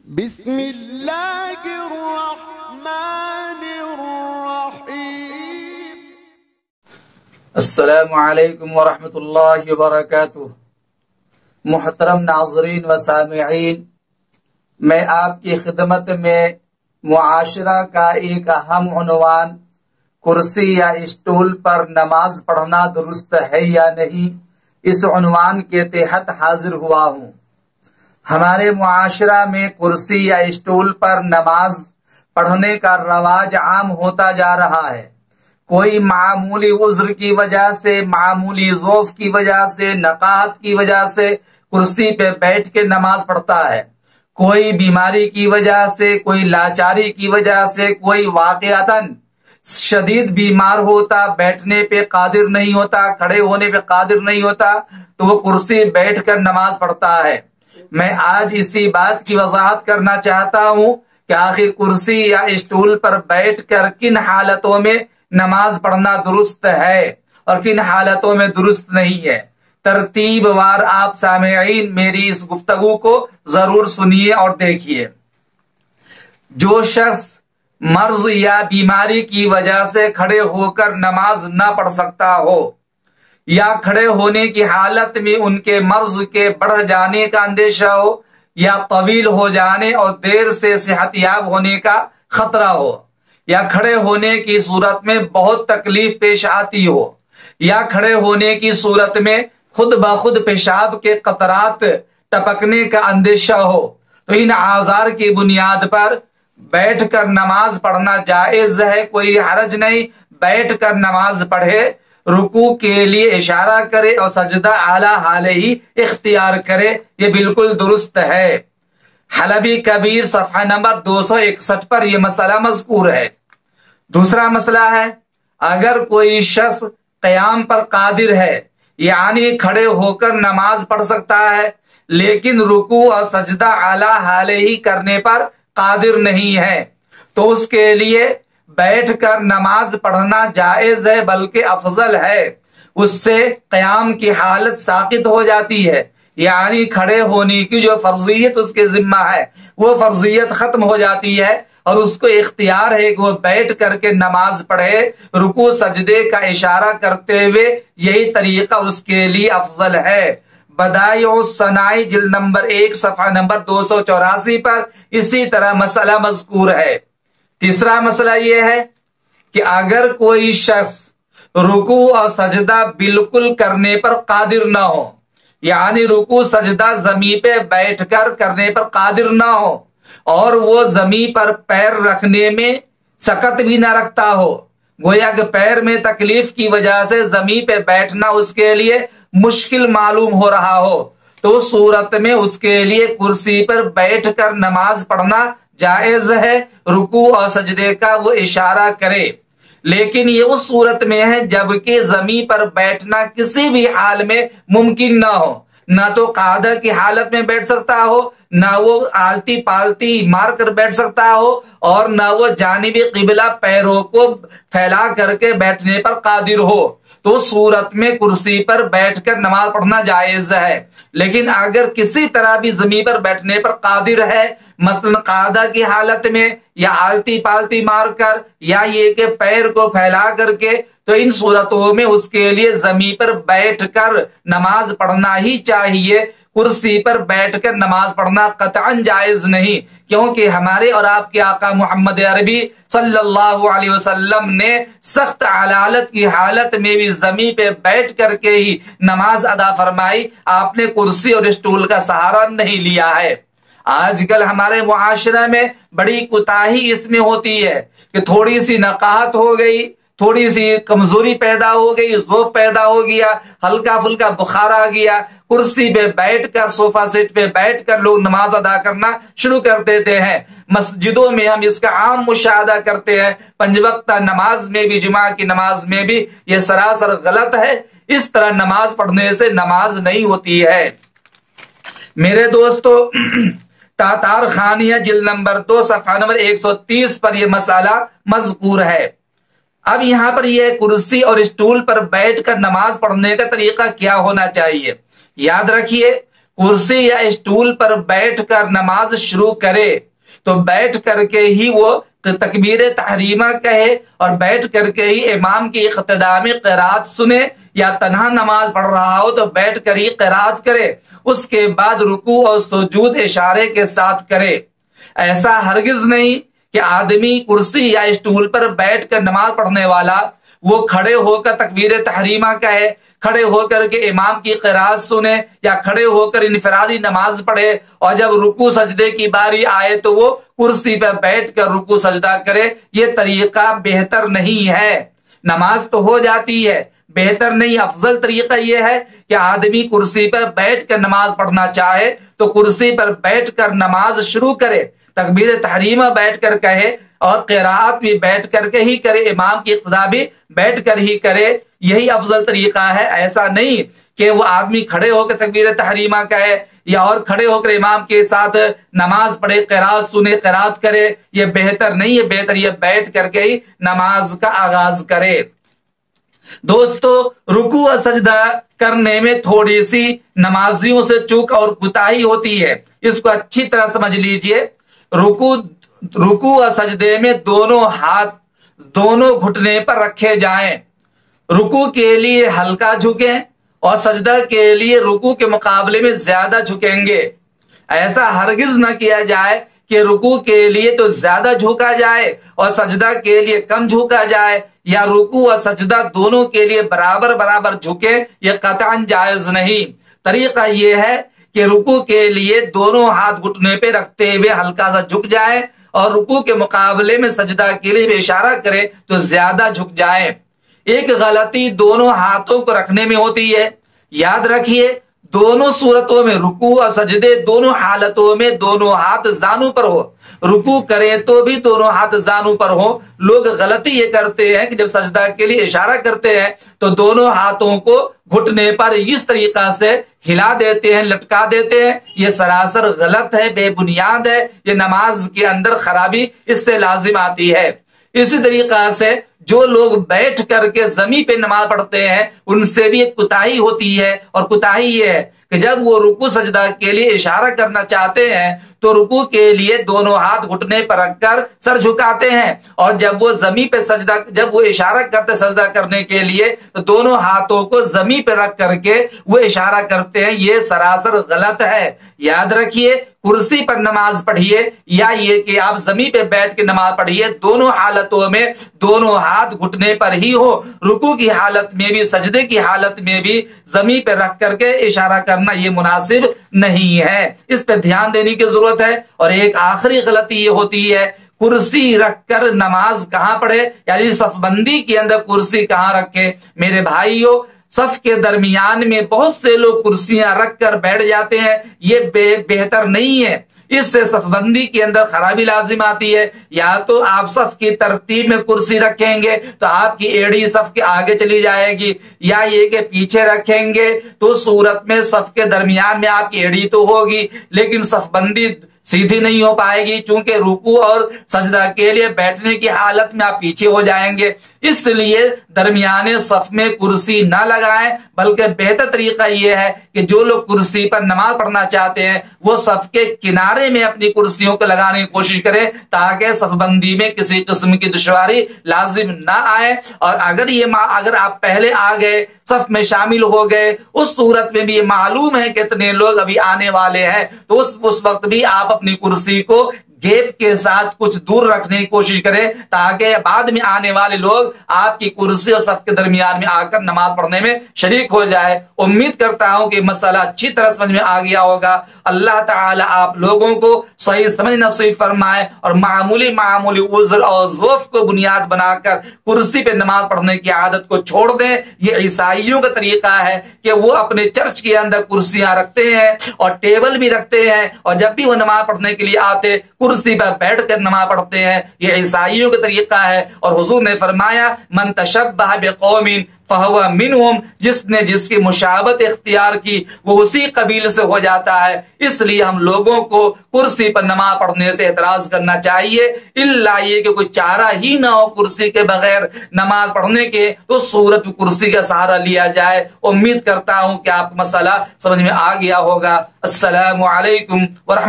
بسم اللہ الرحمن الرحیم۔ السلام علیکم ورحمۃ اللہ وبرکاتہ۔ محترم ناظرین و سامعین، میں آپ کی خدمت میں معاشرہ کا ایک اہم عنوان کرسی یا اسٹول پر نماز پڑھنا درست ہے یا نہیں، اس عنوان کے تحت حاضر ہوا ہوں۔ ہمارے معاشرہ میں کرسی یا اسٹول پر نماز پڑھنے کا رواج عام ہوتا جا رہا ہے۔ کوئی معمولی عذر کی وجہ سے، معمولی ضعف کی وجہ سے، نقاہت کی وجہ سے کرسی پہ بیٹھ کے نماز پڑھتا ہے۔ کوئی بیماری کی وجہ سے، کوئی لاچاری کی وجہ سے، کوئی واقعتاً شدید بیمار ہوتا، بیٹھنے پہ قادر نہیں ہوتا، کھڑے ہونے پہ قادر نہیں ہوتا، تو وہ کرسی بیٹھ کر نماز پڑھتا ہے۔ میں آج اسی بات کی وضاحت کرنا چاہتا ہوں کہ آخر کرسی یا اسٹول پر بیٹھ کر کن حالتوں میں نماز پڑھنا درست ہے اور کن حالتوں میں درست نہیں ہے۔ ترتیب وار آپ سامعین میری اس گفتگو کو ضرور سنیے اور دیکھیے۔ جو شخص مرض یا بیماری کی وجہ سے کھڑے ہو کر نماز نہ پڑھ سکتا ہو، یا کھڑے ہونے کی حالت میں ان کے مرض کے بڑھ جانے کا اندیشہ ہو، یا طویل ہو جانے اور دیر سے صحت یاب ہونے کا خطرہ ہو، یا کھڑے ہونے کی صورت میں بہت تکلیف پیش آتی ہو، یا کھڑے ہونے کی صورت میں خود بخود پیشاب کے قطرات ٹپکنے کا اندیشہ ہو، تو ان آزار کی بنیاد پر بیٹھ کر نماز پڑھنا جائز ہے، کوئی حرج نہیں، بیٹھ کر نماز پڑھے، رکوع کے لیے اشارہ کرے اور سجدہ اعلیٰ حالے ہی اختیار کرے، یہ بالکل درست ہے۔ حلبی کبیر صفحہ نمبر 261 پر یہ مسئلہ مذکور ہے۔ دوسرا مسئلہ ہے، اگر کوئی شخص قیام پر قادر ہے، یعنی کھڑے ہو کر نماز پڑھ سکتا ہے، لیکن رکوع اور سجدہ اعلیٰ حالے ہی کرنے پر قادر نہیں ہے، تو اس کے لیے بیٹھ کر نماز پڑھنا جائز ہے، بلکہ افضل ہے۔ اس سے قیام کی حالت ساقط ہو جاتی ہے، یعنی کھڑے ہونے کی جو فرضیت اس کے ذمہ ہے وہ فرضیت ختم ہو جاتی ہے، اور اس کو اختیار ہے کہ وہ بیٹھ کر کے نماز پڑھے، رکوع سجدے کا اشارہ کرتے ہوئے، یہی طریقہ اس کے لیے افضل ہے۔ بدائع الصنائع جلد نمبر 1 صفحہ نمبر 284 پر اسی طرح مسئلہ مذکور ہے۔ تیسرا مسئلہ یہ ہے کہ اگر کوئی شخص رکوع اور سجدہ بالکل کرنے پر قادر نہ ہو، یعنی رکوع سجدہ زمین پہ بیٹھ کر کرنے پر قادر نہ ہو، اور وہ زمین پر پیر رکھنے میں سکت بھی نہ رکھتا ہو، گویا کہ پیر میں تکلیف کی وجہ سے زمین پہ بیٹھنا اس کے لیے مشکل معلوم ہو رہا ہو، تو اس صورت میں اس کے لیے کرسی پر بیٹھ کر نماز پڑھنا جائز ہے، رکوع اور سجدے کا وہ اشارہ کرے۔ لیکن یہ اس صورت میں ہے جبکہ زمین پر بیٹھنا کسی بھی حال میں ممکن نہ ہو، نہ تو قاعدہ کی حالت میں بیٹھ سکتا ہو، نہ وہ آلتی پالتی مار کر بیٹھ سکتا ہو، اور نہ وہ جانب قبلہ پیروں کو پھیلا کر کے بیٹھنے پر قادر ہو، تو صورت میں کرسی پر بیٹھ کر نماز پڑھنا جائز ہے۔ لیکن اگر کسی طرح بھی زمین پر بیٹھنے پر قادر ہے، مثلا قاعدہ کی حالت میں، یا آلتی پالتی مار کر، یا یہ کہ پیر کو پھیلا کر کے، تو ان صورتوں میں اس کے لیے زمین پر بیٹھ کر نماز پڑھنا ہی چاہیے، کرسی پر بیٹھ کر نماز پڑھنا قطعاً جائز نہیں، کیونکہ ہمارے اور آپ کے آقا محمد عربی صلی اللہ علیہ وسلم نے سخت علالت کی حالت میں بھی زمین پہ بیٹھ کر کے ہی نماز ادا فرمائی، آپ نے کرسی اور اسٹول کا سہارا نہیں لیا ہے۔ آج کل ہمارے معاشرہ میں بڑی کوتاہی اس میں ہوتی ہے کہ تھوڑی سی نقاہت ہو گئی، تھوڑی سی کمزوری پیدا ہو گئی، ذوق پیدا ہو گیا، ہلکا پھلکا بخار آ گیا، کرسی پہ بیٹھ کر، صوفہ سیٹ پہ بیٹھ کر لوگ نماز ادا کرنا شروع کر دیتے ہیں۔ مسجدوں میں ہم اس کا عام مشاہدہ کرتے ہیں، 5 وقتہ نماز میں بھی، جمعہ کی نماز میں بھی، یہ سراسر غلط ہے۔ اس طرح نماز پڑھنے سے نماز نہیں ہوتی ہے۔ میرے دوستو، تاتار خانیہ جلد نمبر 2 صفحہ نمبر 130 پر یہ مسئلہ مذکور ہے۔ اب یہاں پر یہ کرسی اور اسٹول پر بیٹھ کر نماز پڑھنے کا طریقہ کیا ہونا چاہیے؟ یاد رکھیے، کرسی یا اسٹول پر بیٹھ کر نماز شروع کرے تو بیٹھ کر کے ہی وہ تکبیر تحریمہ کہے اور بیٹھ کر کے ہی امام کی اقتداء میں قرات سنے، یا تنہا نماز پڑھ رہا ہو تو بیٹھ کر ہی قرات کرے، اس کے بعد رکوع اور سجود اشارے کے ساتھ کرے۔ ایسا ہرگز نہیں کہ آدمی کرسی یا اسٹول پر بیٹھ کر نماز پڑھنے والا وہ کھڑے ہو کر تکبیر تحریمہ کہے، کھڑے ہو کر کے امام کی قرات سنے یا کھڑے ہو کر انفرادی نماز پڑھے، اور جب رکوع سجدے کی باری آئے تو وہ کرسی پر بیٹھ کر رکوع سجدہ کرے۔ یہ طریقہ بہتر نہیں ہے۔ نماز تو ہو جاتی ہے، بہتر نہیں، افضل طریقہ یہ ہے کہ آدمی کرسی پر بیٹھ کر نماز پڑھنا چاہے تو کرسی پر بیٹھ کر نماز شروع کرے، تکبیر تحریمہ بیٹھ کر کہے اور قراءت بھی بیٹھ کر کے ہی کرے، امام کی اقتداء بھی بیٹھ کر ہی کرے، یہی افضل طریقہ ہے۔ ایسا نہیں کہ وہ آدمی کھڑے ہو کر تکبیر تحریمہ کہے یا اور کھڑے ہو کر امام کے ساتھ نماز پڑھے، قراءت سنے، قراءت کرے، یہ بہتر نہیں ہے، بہتر یہ بیٹھ کر کے ہی نماز کا آغاز کرے۔ دوستو، رکوع اور سجدہ کرنے میں تھوڑی سی نمازیوں سے چوک اور کوتاہی ہوتی ہے، اس کو اچھی طرح سمجھ لیجئے۔ رکوع اور سجدے میں دونوں ہاتھ دونوں گھٹنے پر رکھے جائیں، رکوع کے لیے ہلکا جھکیں اور سجدہ کے لیے رکوع کے مقابلے میں زیادہ جھکیں گے۔ ایسا ہرگز نہ کیا جائے کہ رکوع کے لیے تو زیادہ جھکا جائے اور سجدہ کے لیے کم جھکا جائے، یا رکوع اور سجدہ دونوں کے لیے برابر برابر جھکے، یہ قطعاً جائز نہیں۔ طریقہ یہ ہے کہ رکوع کے لیے دونوں ہاتھ گھٹنے پہ رکھتے ہوئے ہلکا سا جھک جائے اور رکوع کے مقابلے میں سجدہ کے لیے اشارہ کرے تو زیادہ جھک جائے۔ ایک غلطی دونوں ہاتھوں کو رکھنے میں ہوتی ہے، یاد رکھیے دونوں صورتوں میں، رکوع اور سجدے دونوں حالتوں میں دونوں ہاتھ زانو پر ہو، رکوع کرے تو بھی دونوں ہاتھ زانو پر ہو۔ لوگ غلطی یہ کرتے ہیں کہ جب سجدہ کے لیے اشارہ کرتے ہیں تو دونوں ہاتھوں کو گھٹنے پر اس طریقہ سے ہلا دیتے ہیں، لٹکا دیتے ہیں، یہ سراسر غلط ہے، بے بنیاد ہے، یہ نماز کے اندر خرابی اس سے لازم آتی ہے۔ اسی طریقہ سے جو لوگ بیٹھ کر کے زمین پہ نماز پڑھتے ہیں ان سے بھی ایک کوتاہی ہوتی ہے، اور کوتاہی یہ ہے کہ جب وہ رکوع سجدہ کے لیے اشارہ کرنا چاہتے ہیں تو رکوع کے لیے دونوں ہاتھ گھٹنے پر رکھ کر سر جھکاتے ہیں، اور جب وہ زمین پہ جب وہ اشارہ کرتے سجدہ کرنے کے لیے تو دونوں ہاتھوں کو زمین پہ رکھ کر کے وہ اشارہ کرتے ہیں، یہ سراسر غلط ہے۔ یاد رکھیے کرسی پر نماز پڑھیے یا یہ کہ آپ زمین پہ بیٹھ کے نماز پڑھیے، دونوں حالتوں میں دونوں ہاتھ گھٹنے پر ہی ہو، رکوع کی حالت میں بھی سجدے کی حالت میں بھی زمین پہ رکھ کر کے اشارہ کرنا یہ مناسب نہیں ہے، اس پہ دھیان دینے کی ضرورت ہے۔ اور ایک آخری غلطی یہ ہوتی ہے کرسی رکھ کر نماز کہاں پڑھے، یعنی صف بندی کے اندر کرسی کہاں رکھے۔ میرے بھائیوں، صف کے درمیان میں بہت سے لوگ کرسیاں رکھ کر بیٹھ جاتے ہیں، یہ بہتر نہیں ہے، اس سے صف بندی کے اندر خرابی لازم آتی ہے۔ یا تو آپ صف کی ترتیب میں کرسی رکھیں گے تو آپ کی ایڑی صف کے آگے چلی جائے گی، یا یہ کہ پیچھے رکھیں گے تو صورت میں صف کے درمیان میں آپ کی ایڑی تو ہوگی لیکن صف بندی سیدھی نہیں ہو پائے گی، چونکہ رکوع اور سجدہ کے لیے بیٹھنے کی حالت میں آپ پیچھے ہو جائیں گے۔ اس لیے درمیانے صف میں کرسی نہ لگائیں، بلکہ بہتر طریقہ یہ ہے کہ جو لوگ کرسی پر نماز پڑھنا چاہتے ہیں وہ صف کے کنارے میں اپنی کرسیوں کو لگانے کی کوشش کریں تاکہ صف بندی میں کسی قسم کی دشواری لازم نہ آئے۔ اور اگر آپ پہلے آ گئے، صف میں شامل ہو گئے، اس صورت میں بھی یہ معلوم ہے کہ اتنے لوگ ابھی آنے والے ہیں، تو اس وقت بھی آپ اپنی کرسی کو گیپ کے ساتھ کچھ دور رکھنے کی کوشش کریں تاکہ بعد میں آنے والے لوگ آپ کی کرسی اور صف کے درمیان میں آ کر نماز پڑھنے میں شریک ہو جائے۔ امید کرتا ہوں کہ مسئلہ اچھی طرح سمجھ میں آ گیا ہوگا۔ اللہ تعالی آپ لوگوں کو صحیح سمجھ نصیب فرمائے اور معمولی عذر اور ضعف کو بنیاد بنا کر کرسی پہ نماز پڑھنے کی عادت کو چھوڑ دیں۔ یہ عیسائیوں کا طریقہ ہے کہ وہ اپنے چرچ کے اندر کرسیاں رکھتے ہیں اور ٹیبل بھی رکھتے ہیں، اور جب بھی وہ نماز پڑھنے کے لیے آتے کرسی پر بیٹھ کر نماز پڑھتے ہیں، یہ عیسائیوں کا طریقہ ہے۔ اور حضور نے فرمایا من تشبہ بقوم فہو منہم، جس نے جس کی مشابہت اختیار کی وہ اسی قبیل سے ہو جاتا ہے۔ اس لیے ہم لوگوں کو کرسی پر نماز پڑھنے سے اعتراض کرنا چاہیے، الا یہ کہ کوئی چارہ ہی نہ ہو کرسی کے بغیر نماز پڑھنے کے، تو صورت میں کرسی کا سہارا لیا جائے۔ امید کرتا ہوں کہ آپ کو مسئلہ سمجھ میں آ گیا ہوگا۔ السلام علیکم ورحمۃ